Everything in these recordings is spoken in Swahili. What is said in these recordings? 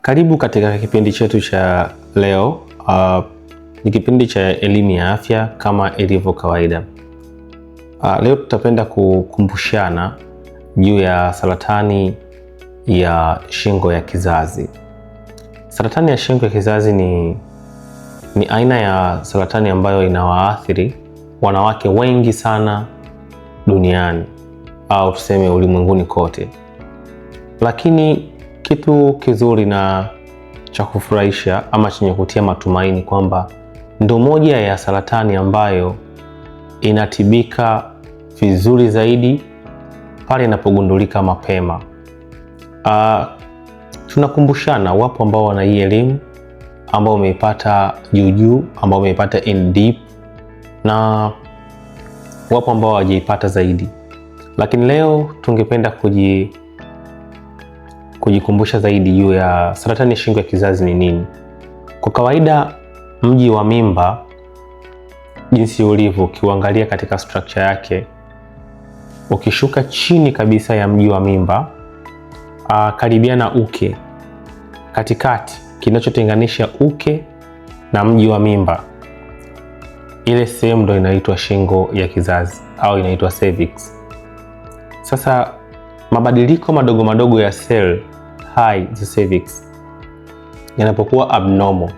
Karibu katika kipindi chetu cha leo. Ni kipindi cha elimu ya afya kama ilivyo kawaida. Leo tutapenda kukumbushana juu ya saratani ya shingo ya kizazi. Saratani ya shingo ya kizazi ni aina ya saratani ambayo inawaathiri wanawake wengi sana duniani au tuseme ulimwenguni kote. Lakini kitu kizuri na cha kufurahisha ama chenye kutia matumaini kwamba ndio moja ya saratani ambayo inatibika vizuri zaidi pale inapogundulika mapema. Tunakumbushana, wapo ambao wana hii elimu ambao wameipata juu, ambao wameipata in deep, na wapo ambao hawajaipata zaidi. Lakini leo tungependa kujikumbusha zaidi juu ya saratani ya shingo ya kizazi ni nini. Kwa kawaida mji wa mimba jinsi ulivyo, ukiangalia katika structure yake, ukishuka chini kabisa ya mji wa mimba, karibia na uke, katikati kinachotenganisha uke na mji wa mimba, ile sehemu ndio inaitwa shingo ya kizazi au inaitwa cervix. Sasa mabadiliko madogo madogo ya cell hai za cervix yanapokuwa abnormal,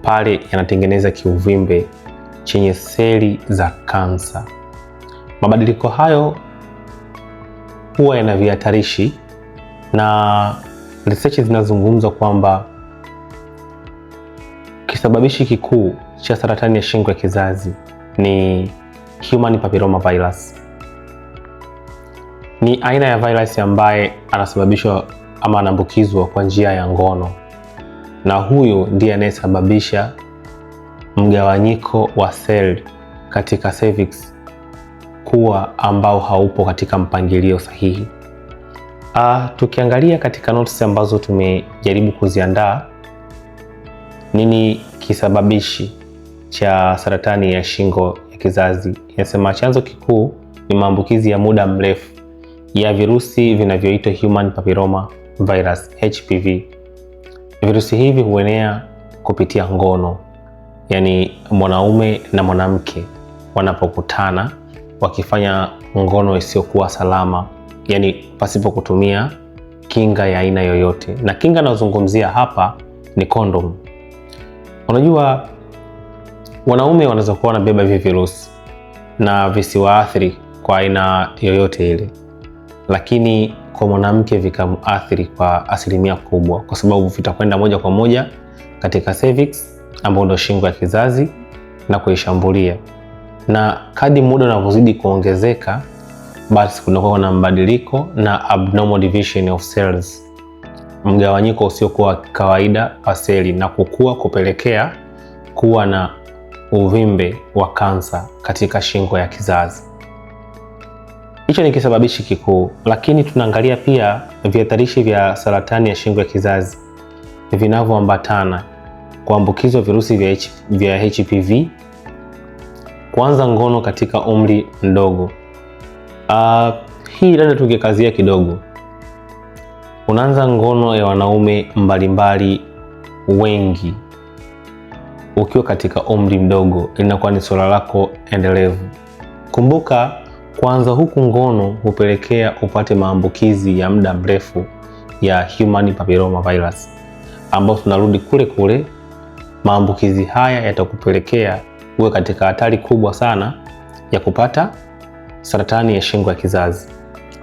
pale yanatengeneza kiuvimbe chenye seli za kansa. Mabadiliko hayo huwa yana vihatarishi, na research zinazungumza kwamba kisababishi kikuu cha saratani ya shingo ya kizazi ni human papilloma virus. Ni aina ya virus ambaye anasababishwa ama anaambukizwa kwa njia ya ngono, na huyu ndiye anayesababisha mgawanyiko wa cell katika cervix kuwa ambao haupo katika mpangilio sahihi. Tukiangalia katika notes ambazo tumejaribu kuziandaa, nini kisababishi cha saratani ya shingo ya kizazi? Inasema chanzo kikuu ni maambukizi ya muda mrefu ya virusi vinavyoitwa human papilloma virus HPV. Virusi hivi huenea kupitia ngono, yani mwanaume na mwanamke wanapokutana wakifanya ngono isiyokuwa salama, yani pasipo kutumia kinga ya aina yoyote. Na kinga nazungumzia hapa ni condom. Unajua wanaume wanaweza kuwa wanabeba hivi virusi na visiwaathiri kwa aina yoyote ile, lakini kwa mwanamke vikamuathiri kwa asilimia kubwa, kwa sababu vitakwenda moja kwa moja katika cervix ambayo ndio shingo ya kizazi na kuishambulia. Na kadri muda unavyozidi kuongezeka, basi kunakuwa na mabadiliko na abnormal division of cells, mgawanyiko usiokuwa kawaida wa seli, na kupelekea kuwa na uvimbe wa kansa katika shingo ya kizazi. Hicho ni kisababishi kikuu, lakini tunaangalia pia vihatarishi vya saratani ya shingo ya kizazi vinavyoambatana: kuambukizwa virusi vya HPV, kuanza ngono katika umri mdogo. Hii labda tungekazia kidogo. Unaanza ngono ya wanaume mbalimbali wengi ukiwa katika umri mdogo, inakuwa ni swala lako endelevu. Kumbuka, kwanza huku ngono hupelekea upate maambukizi ya muda mrefu ya human papilloma virus, ambao tunarudi kule maambukizi haya yatakupelekea uwe katika hatari kubwa sana ya kupata saratani ya shingo ya kizazi.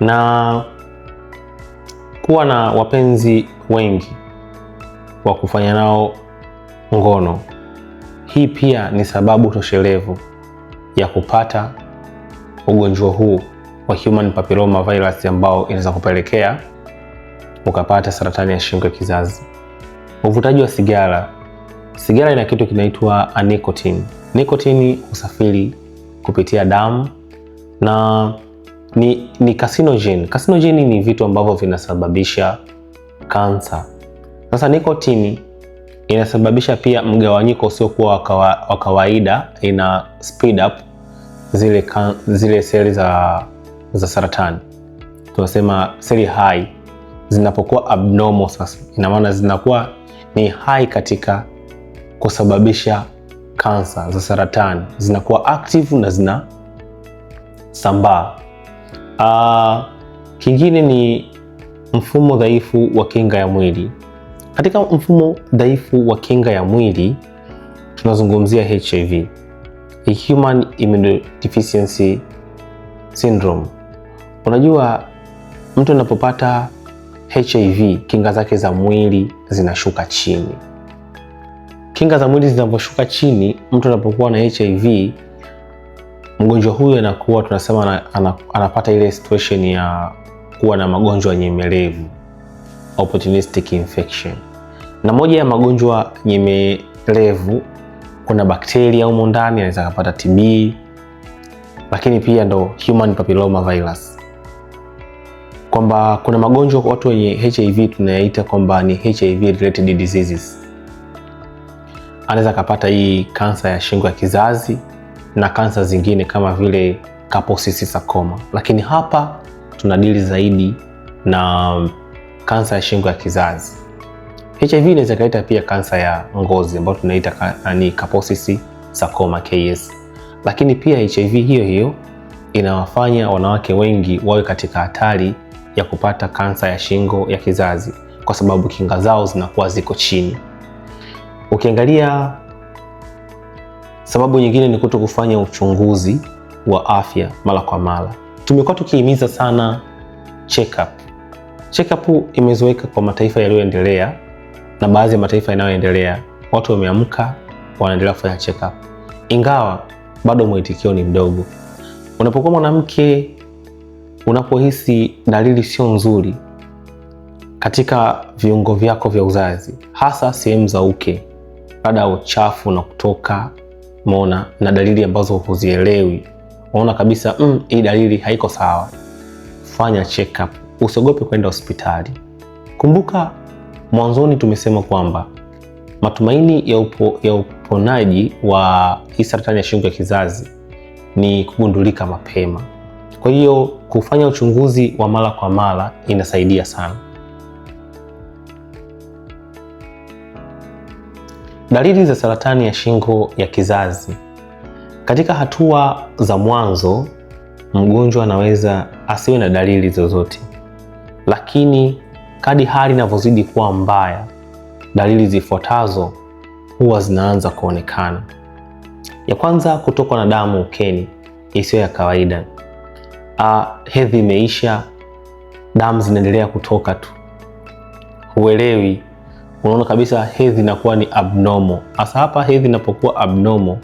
Na kuwa na wapenzi wengi wa kufanya nao ngono, hii pia ni sababu toshelevu ya kupata ugonjwa huu wa human papilloma virus ambao inaweza kupelekea ukapata saratani ya shingo ya kizazi. Uvutaji wa sigara. Sigara ina kitu kinaitwa nicotine. Nicotine husafiri kupitia damu na ni carcinogen. Carcinogen ni vitu ambavyo vinasababisha kansa. Sasa nicotine inasababisha pia mgawanyiko usiokuwa wa kawaida, ina speed up zile seli za saratani. Tunasema seli hai zinapokuwa abnormal, sasa ina maana zinakuwa ni high katika kusababisha kansa za saratani, zinakuwa active na zinasambaa. Kingine ni mfumo dhaifu wa kinga ya mwili. Katika mfumo dhaifu wa kinga ya mwili tunazungumzia HIV, Human Immunodeficiency Syndrome. Unajua, mtu anapopata HIV kinga zake za mwili zinashuka chini. Kinga za mwili zinaposhuka chini, mtu anapokuwa na HIV, mgonjwa huyu anakuwa tunasema anapata ile situation ya kuwa na magonjwa nyemelevu, opportunistic infection. Na moja ya magonjwa nyemelevu, kuna bakteria humo ndani, anaweza kupata TB, lakini pia ndo human papilloma virus. Kwamba kuna magonjwa kwa watu wenye HIV tunayaita kwamba ni HIV related diseases. Anaweza kupata hii kansa ya shingo ya kizazi na kansa zingine kama vile Kaposi sarcoma, lakini hapa tunadili zaidi na kansa ya shingo ya kizazi. HIV inaweza kuleta pia kansa ya ngozi ambayo tunaita ni Kaposi sarcoma KS. Lakini pia HIV hiyo hiyo inawafanya wanawake wengi wawe katika hatari ya kupata kansa ya shingo ya kizazi kwa sababu kinga zao zinakuwa ziko chini. Ukiangalia sababu nyingine ni kutokufanya uchunguzi wa afya mara kwa mara. Tumekuwa tukihimiza sana check-up. Check-up imezoeka kwa mataifa yaliyoendelea na baadhi ya mataifa yanayoendelea. Watu wameamka wanaendelea kufanya check-up, ingawa bado mwitikio ni mdogo. Unapokuwa mwanamke, unapohisi dalili sio nzuri katika viungo vyako vya uzazi, hasa sehemu za uke, baada ya uchafu na kutoka, umeona, na dalili ambazo huzielewi, unaona kabisa hii dalili haiko sawa, fanya check up. Usiogope kwenda hospitali. Kumbuka mwanzoni tumesema kwamba matumaini ya uponaji wa hii saratani ya shingo ya kizazi ni kugundulika mapema. Kwa hiyo kufanya uchunguzi wa mara kwa mara inasaidia sana. Dalili za saratani ya shingo ya kizazi. Katika hatua za mwanzo, mgonjwa anaweza asiwe na dalili zozote, lakini kadri hali inavyozidi kuwa mbaya, dalili zifuatazo huwa zinaanza kuonekana. Ya kwanza, kutokwa na damu ukeni isiyo ya kawaida. Hedhi imeisha, damu zinaendelea kutoka tu, huelewi, unaona kabisa hedhi inakuwa ni abnormal. Hasa hapa hedhi inapokuwa abnormal,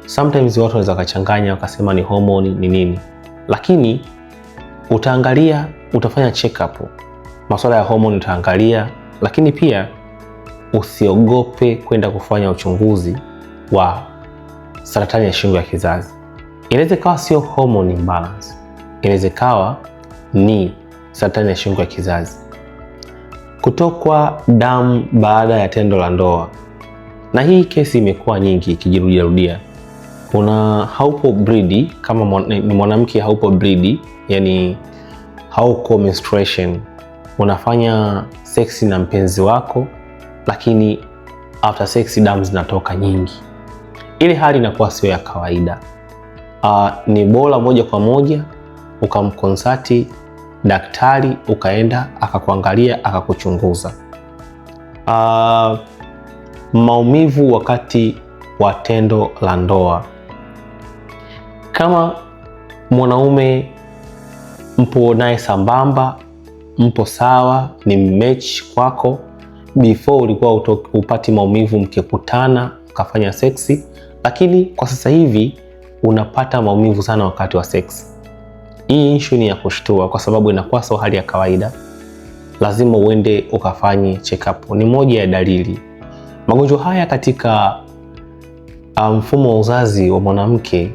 sometimes watu wanaweza kachanganya wakasema ni hormone ni nini, lakini utaangalia, utafanya check up, masuala ya hormone utaangalia, lakini pia usiogope kwenda kufanya uchunguzi wa saratani ya shingo ya kizazi. Inaweza kawa sio hormone imbalance, inaweza kawa ni saratani ya shingo ya kizazi. Kutokwa damu baada ya tendo la ndoa, na hii kesi imekuwa nyingi ikijirudia. Kuna haupo bleed, kama ni mwanamke haupo bleed, yani hauko menstruation, unafanya seksi na mpenzi wako, lakini after sex damu zinatoka nyingi. Ile hali inakuwa sio ya kawaida. Ni bora moja kwa moja ukamkonsati daktari, ukaenda akakuangalia, akakuchunguza. Maumivu wakati wa tendo la ndoa. Kama mwanaume mpo naye sambamba, mpo sawa, ni match kwako, before ulikuwa upati maumivu mkikutana ukafanya seksi, lakini kwa sasa hivi unapata maumivu sana wakati wa seksi. Hii issue ni ya kushtua kwa sababu inakuwa sio hali ya kawaida. Lazima uende ukafanye check up. Ni moja ya dalili. Magonjwa haya katika mfumo wa uzazi wa mwanamke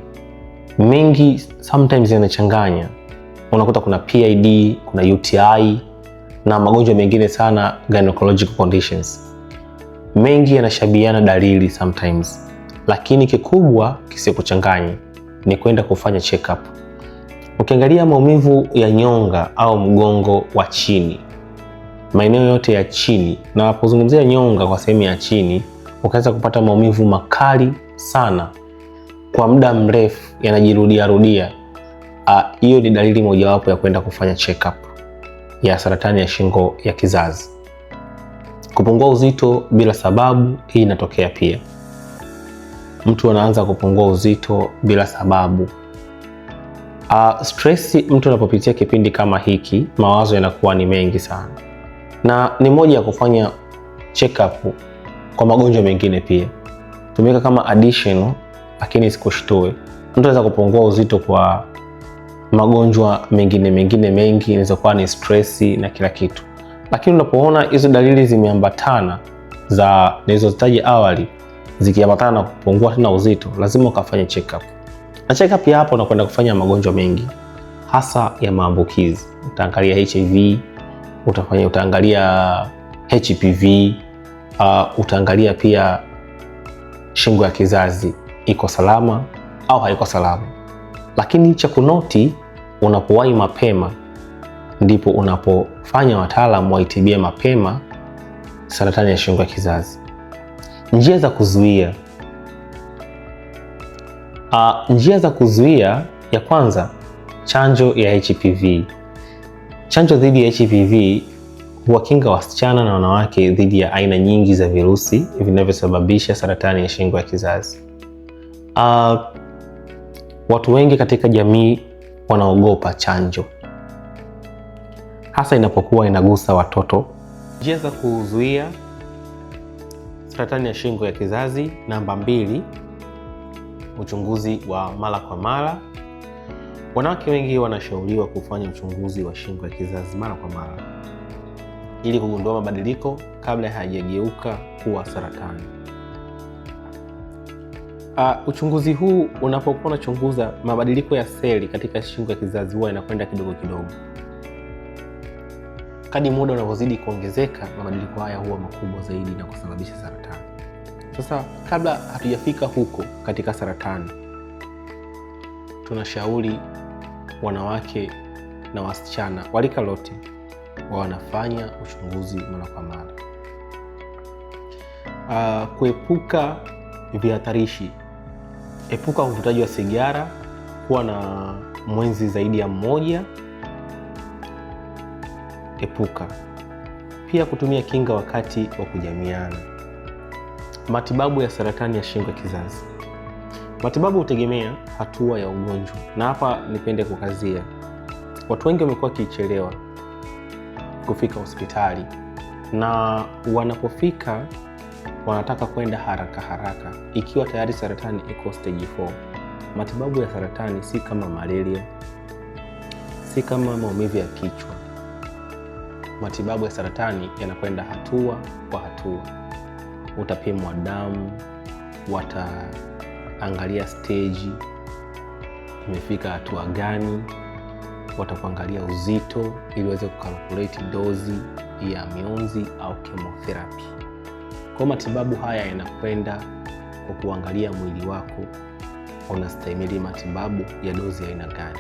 mengi sometimes yanachanganya. Unakuta kuna PID, kuna UTI na magonjwa mengine sana, gynecological conditions. Mengi yanashabiana dalili sometimes, lakini kikubwa kisikuchanganye ni kwenda kufanya check up. Ukiangalia maumivu ya nyonga au mgongo wa chini, maeneo yote ya chini, na napozungumzia nyonga kwa sehemu ya chini, ukaanza kupata maumivu makali sana kwa muda mrefu yanajirudia rudia, hiyo ni dalili mojawapo ya kwenda kufanya check up ya saratani ya shingo ya kizazi. Kupungua uzito bila sababu, hii inatokea pia. Mtu anaanza kupungua uzito bila sababu. Stress, mtu anapopitia kipindi kama hiki, mawazo yanakuwa ni mengi sana, na ni moja ya kufanya check up kwa magonjwa mengine pia. Tumika kama additional, lakini sikushtue. Mtu anaweza kupungua uzito kwa magonjwa mengine mengi, inaweza kuwa ni stress na kila kitu. Lakini unapoona hizo dalili zimeambatana za nilizozitaja awali, zikiambatana na kupungua tena uzito, lazima ukafanye check up. Na check up ya hapo unakwenda kufanya magonjwa mengi, hasa ya maambukizi. Utaangalia HIV, utaangalia HPV, utaangalia pia shingo ya kizazi iko salama au haiko salama. Lakini cha kunoti, unapowahi mapema ndipo unapofanya wataalamu waitibie mapema saratani ya shingo ya kizazi. Njia za kuzuia. Njia za kuzuia, ya kwanza, chanjo ya HPV. Chanjo dhidi ya HPV huwakinga wasichana na wanawake dhidi ya aina nyingi za virusi vinavyosababisha saratani ya shingo ya kizazi. Watu wengi katika jamii wanaogopa chanjo, hasa inapokuwa inagusa watoto. Njia za kuzuia saratani ya shingo ya kizazi. Namba 2, uchunguzi wa mara kwa mara. Wanawake wengi wanashauriwa kufanya uchunguzi wa shingo ya kizazi mara kwa mara ili kugundua mabadiliko kabla hayajageuka kuwa saratani. Uchunguzi huu, unapokuwa unachunguza mabadiliko ya seli katika shingo ya kizazi, huwa inakwenda kidogo kidogo. Kadri muda unavyozidi kuongezeka, mabadiliko haya huwa makubwa zaidi na kusababisha saratani. Sasa kabla hatujafika huko katika saratani, tunashauri wanawake na wasichana walika lote wanafanya uchunguzi mara kwa mara. Kuepuka vihatarishi. Epuka uvutaji wa sigara, kuwa na mwenzi zaidi ya mmoja. Epuka pia kutumia kinga wakati wa kujamiana. Matibabu ya saratani ya shingo ya kizazi. Matibabu hutegemea hatua ya ugonjwa, na hapa nipende kukazia, watu wengi wamekuwa wakichelewa kufika hospitali, na wanapofika wanataka kwenda haraka ikiwa tayari saratani iko stage 4. Matibabu ya saratani si kama malaria, si kama maumivu ya kichwa. Matibabu ya saratani yanakwenda hatua kwa hatua. Utapimwa damu, wataangalia stage imefika hatua gani, watakuangalia uzito ili waweze kukalkulate dozi ya mionzi au chemotherapy. Kwa matibabu haya yanakwenda kwa kuangalia mwili wako unastahimili matibabu ya dozi ya aina gani.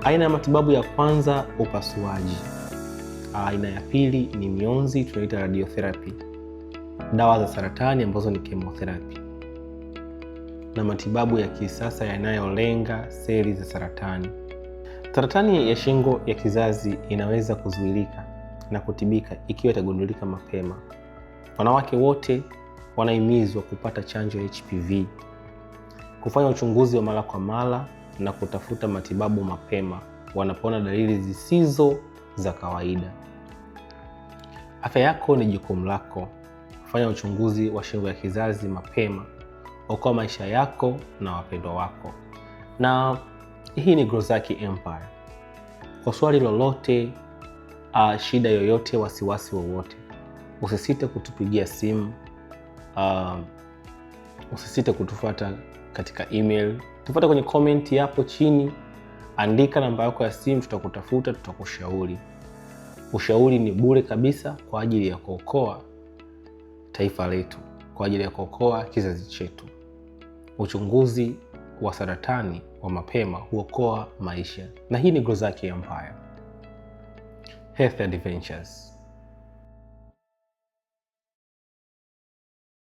Aina ya matibabu ya kwanza, upasuaji. Aina ya pili ni mionzi, tunaita radiotherapy. Dawa za saratani ambazo ni chemotherapy, na matibabu ya kisasa yanayolenga seli za saratani. Saratani ya shingo ya kizazi inaweza kuzuilika na kutibika ikiwa itagundulika mapema. Wanawake wote wanahimizwa kupata chanjo ya HPV, kufanya uchunguzi wa mara kwa mara na kutafuta matibabu mapema wanapoona dalili zisizo za kawaida. Afya yako ni jukumu lako. Fanya uchunguzi wa shingo ya kizazi mapema, okoa maisha yako na wapendwa wako. Na hii ni Grozaki Empire. Kwa swali lolote, shida yoyote, wasiwasi wowote, usisite kutupigia simu, usisite kutufuata katika email, tufuate kwenye comment hapo chini, andika namba yako ya simu, tutakutafuta, tutakushauri. Ushauri ni bure kabisa kwa ajili ya kuokoa taifa letu, kwa ajili ya kuokoa kizazi chetu. Uchunguzi wa saratani wa mapema huokoa maisha. Na hii ni Grozaki Empire. Health Adventures.